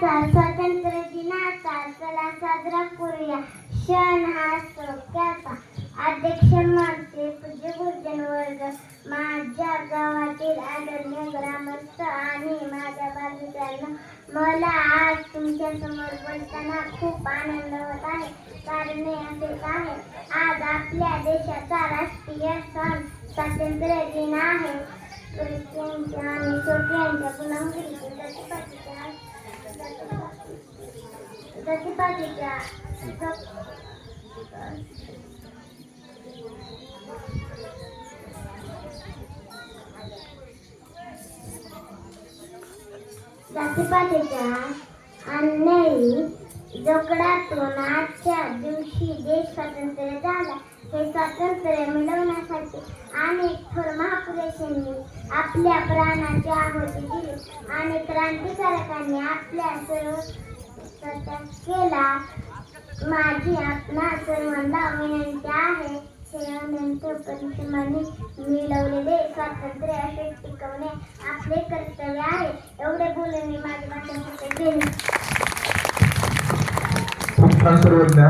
दिनाचा स्वातंत्र्य दिनाचा चला साजरा करूया क्षण हा सोक्याचा. अध्यक्ष माझे पूज्य गुरुजन वर्ग, माझ्या गावातील आदरणीय ग्रामस्थ आणि माझ्या बालमित्रांनो, मला आज तुमच्या समोर बोलताना खूप आनंद होत आहे. कारण असेच आहे, आज आपल्या देशाचा राष्ट्रीय सण स्वातंत्र्य दिन आहे. आणि छोट्यांच्या प्रतिपातीच्या जातीपातीच्या अन्यायी जोखडातून आजच्या दिवशी देश स्वतंत्र झाला. हे स्वातंत्र्य मिळवण्यासाठी अनेक थोर महापुरुषांनी आपल्या प्राणाची आहुती दिली आणि क्रांतिकारकांनी आपल्या त्याग केला. माझी आपणा सर्वांना विनंती आहे, अनंत परिश्रमाने मिळवलेले स्वातंत्र्य असे टिकवणे आपले कर्तव्य आहे. एवढे बोलून मी माझे भाषण सर्वज्ञ